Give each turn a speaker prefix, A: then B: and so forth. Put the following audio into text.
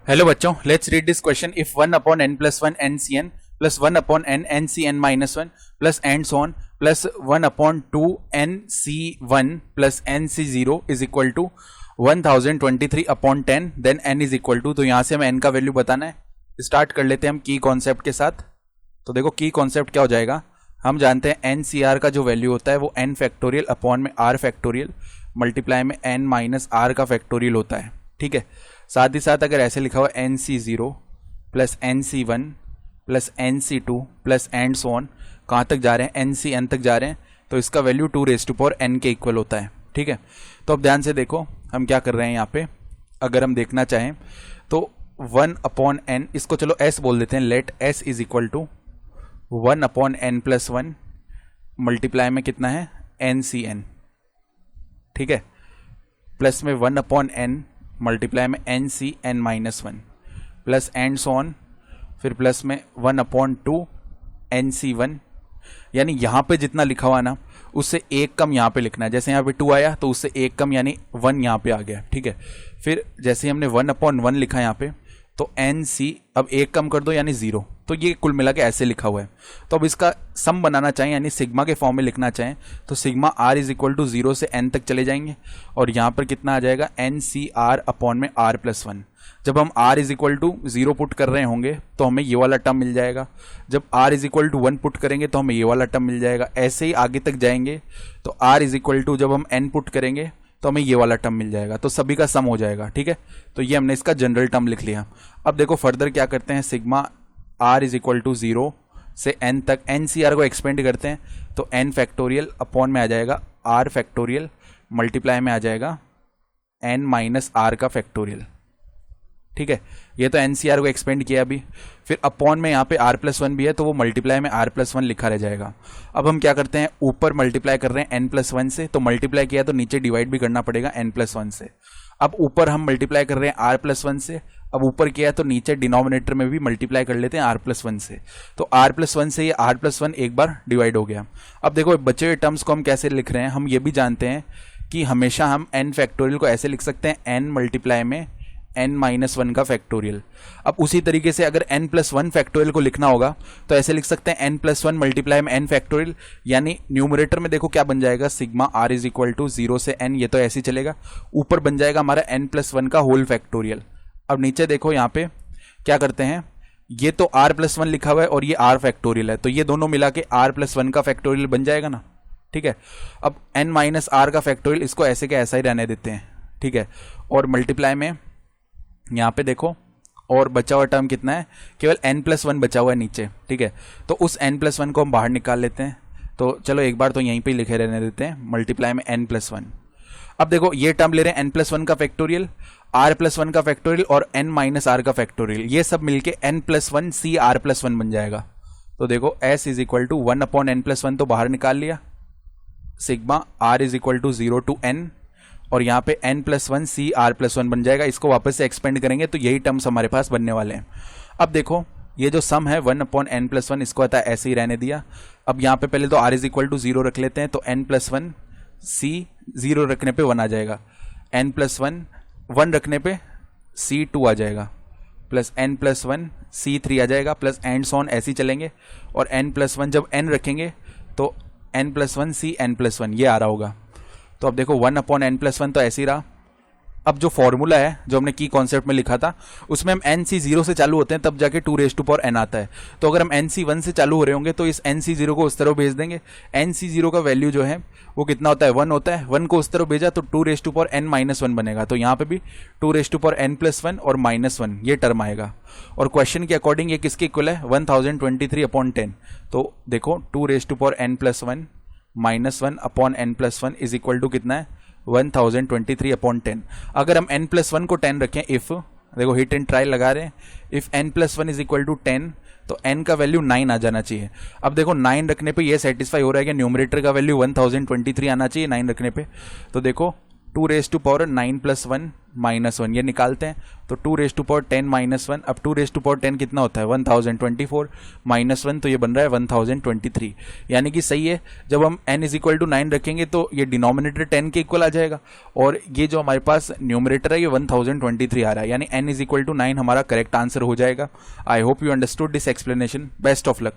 A: Hello बच्चों, let's read this question. If 1 upon n plus 1 NCN plus 1 upon n NCN minus 1 plus and so on plus 1 upon 2 NC1 plus NC0 is equal to 1023 upon 10 then n is equal to. तो यहां से हमें n का value बताना है. Start कर लेते हैं हम की कॉन्सेप्ट के साथ. तो देखो की कॉन्सेप्ट क्या हो जाएगा. हम जानते हैं NCR का जो वैल्यू होता है वो n फैक्टोरियल अपॉन में r फैक्टोरियल मल्टीप्लाई में n माइनस r का फैक्टोरियल होता है. ठीक है. साथ ही साथ अगर ऐसे लिखा हुआ NC0 plus NC1 plus NC2 plus and so on, कहाँ तक जा रहे हैं NCN तक जा रहे हैं, तो इसका value 2 raise to power n के इक्वल होता है. ठीक है. तो अब ध्यान से देखो हम क्या कर रहे हैं यहाँ पे. अगर हम देखना चाहें तो 1 अपॉन n, इसको चलो s बोल देते हैं. Let s is equal to 1 upon n plus 1 multiply में कितना है NCN. ठीक है. प्लस में 1 अपॉन n मल्टीप्लाई में NCN minus 1 plus and so on, फिर प्लस में 1 अपॉन 2 NC1. यानी यहाँ पे जितना लिखा हुआ ना उससे एक कम यहाँ पे लिखना है. जैसे यहाँ पे 2 आया तो उससे एक कम यानी 1 यहाँ पे आ गया. ठीक है. फिर जैसे ही हमने 1 अपॉन 1 लिखा यहाँ पे तो NC अब एक कम कर दो यानी 0. तो ये कुल मिला के ऐसे लिखा हुआ है. तो अब इसका सम बनाना चाहें यानी सिग्मा के फॉर्म में लिखना चाहें तो sigma r is equal to 0 से n तक चले जाएंगे और यहाँ पर कितना आ जाएगा NCR अपॉन में r प्लस 1. जब हम r is equal to 0 put कर रहे होंगे तो हमें ये वाला टर्म मिल जाएगा. जब r is equal to 1 put करेंगे तो हमें ये वाला टर्म मिल जाएगा. ऐसे ही आगे तक जाएंगे तो r इज इक्वल टू जब हम n पुट करेंगे तो हमें ये वाला टर्म मिल जाएगा. तो सभी का सम हो जाएगा. ठीक है. तो ये हमने इसका जनरल टर्म लिख लिया. अब देखो फर्दर क्या करते हैं. Sigma r is equal to 0 से n तक NCR को एक्सपेंड करते हैं तो n फैक्टोरियल अपॉन में आ जाएगा r फैक्टोरियल मल्टीप्लाई में आ जाएगा n माइनस r का फैक्टोरियल. ठीक है. ये तो NCR को एक्सपेंड किया अभी. फिर अपॉन में यहाँ पे r प्लस 1 भी है तो वो मल्टीप्लाई में r प्लस 1 लिखा रह जाएगा. अब हम क्या करते हैं, ऊपर मल्टीप्लाई कर रहे हैं n प्लस 1 से, तो मल्टीप्लाई किया तो नीचे डिवाइड भी करना पड़ेगा n प्लस 1 से. अब ऊपर हम मल्टीप्लाई कर रहे हैं r प्लस 1 से, अब ऊपर किया तो नीचे डिनोमिनेटर में भी मल्टीप्लाई कर लेते हैं r प्लस 1 से. तो r प्लस 1 से ये r प्लस 1 एक बार डिवाइड हो गया. अब देखो बचे हुए टर्म्स को हम कैसे लिख रहे हैं. हम ये भी जानते हैं कि हमेशा हम n फैक्टोरियल को ऐसे लिख सकते हैं n मल्टीप्लाई में n माइनस 1 का फैक्टोरियल. अब उसी तरीके से अगर n प्लस 1 फैक्टोरियल को लिखना होगा तो ऐसे लिख सकते हैं n प्लस 1 मल्टीप्लाई में n फैक्टोरियल. यानी न्यूमरेटर में देखो क्या बन जाएगा, sigma r is equal to 0 से n, ये तो ऐसे ही चलेगा. ऊपर बन जाएगा हमारा n प्लस 1 का होल फैक्टोरियल. अब नीचे देखो यहाँ पे क्या करते हैं, ये तो r प्लस 1 लिखा हुआ है और ये r फैक्टोरियल है, तो ये दोनों मिला के r प्लस 1 का फैक्टोरियल बन जाएगा ना. ठीक है. अब n माइनस r का फैक्टोरियल इसको ऐसे के ऐसा ही रहने देते हैं. ठीक है. और मल्टीप्लाई में यहाँ पे देखो और बचा हुआ टर्म कितना है, केवल n प्लस 1 बचा हुआ है नीचे. ठीक है. तो उस n प्लस 1 को हम बाहर निकाल लेते हैं. तो चलो एक बार तो यहीं पे लिखे रहने देते हैं मल्टीप्लाई में n प्लस 1. अब देखो ये टर्म ले रहे हैं n प्लस 1 का फैक्टोरियल, r प्लस 1 का फैक्टोरियल और n माइनस r का फैक्टोरियल, ये सब मिलके n plus 1 c r plus 1 बन जाएगा. तो देखो s is equal to 1 upon n plus 1 तो बाहर निकाल लिया, sigma r is equal to 0 to n और यहाँ पे n plus 1 c r plus 1 बन जाएगा. इसको वापस से एक्सपेंड करेंगे तो यही टर्म्स हमारे पास बनने वाले हैं. अब देखो ये जो सम है 1 अपॉन n प्लस 1 इसको आता है ऐसे ही रहने दिया. अब यहाँ पे पहले तो r इज इक्वल टू 0 रख लेते हैं तो n प्लस 1 c 0 रखने पे 1 आ जाएगा, n प्लस 1 1 रखने पे c 2 आ जाएगा, प्लस n प्लस 1 c 3 आ जाएगा, प्लस एंड सॉन ऐसे ही चलेंगे. और n प्लस 1 जब n रखेंगे तो n plus 1 c n plus 1 ये आ रहा होगा. तो अब देखो 1 अपॉन n प्लस 1 तो ऐसे ही रहा. अब जो फॉर्मूला है जो हमने की कॉन्सेप्ट में लिखा था उसमें हम NC 0 से चालू होते हैं तब जाके 2 रेज़ टू पावर n आता है. तो अगर हम NC 1 से चालू हो रहे होंगे तो इस NC 0 को उस तरफ भेज देंगे. NC 0 का वैल्यू जो है वो कितना होता है 1 होता है. 1 को उस तरफ भेजा तो 2 raise to power n minus 1 बनेगा. तो यहाँ पे भी 2 raise to power n plus 1 और माइनस 1 ये टर्म आएगा. और क्वेश्चन के अकॉर्डिंग ये किसके इक्वल है 1023 अपॉन 10. तो देखो 2 raise to power n plus 1 minus 1 upon n plus 1 is equal to कितना है 1023 अपॉन 10. अगर हम n प्लस 1 को 10 रखें, इफ देखो हिट एंड ट्राई लगा रहे हैं, if n plus 1 is equal to 10 तो n का वैल्यू 9 आ जाना चाहिए. अब देखो 9 रखने पे ये सेटिस्फाई हो रहा है कि न्यूमरेटर का वैल्यू 1023 आना चाहिए 9 रखने पे. तो देखो 2 raise to power 9 plus 1 minus 1, ये निकालते हैं तो 2 रेज टू पावर 10 माइनस 1, अब 2 रेज टू पावर 10 कितना होता है 1024 माइनस 1, तो ये बन रहा है 1023, यानी कि सही है। जब हम n इज इक्वल टू 9 रखेंगे तो ये डिनोमिनेटर 10 के इक्वल आ जाएगा और ये जो हमारे पास न्यूमरेटर है ये 1023 आ रहा है, यानी n इज इक्वल टू 9 हमारा करेक्ट आंसर हो जाएगा। I hope you understood this explanation. Best of luck.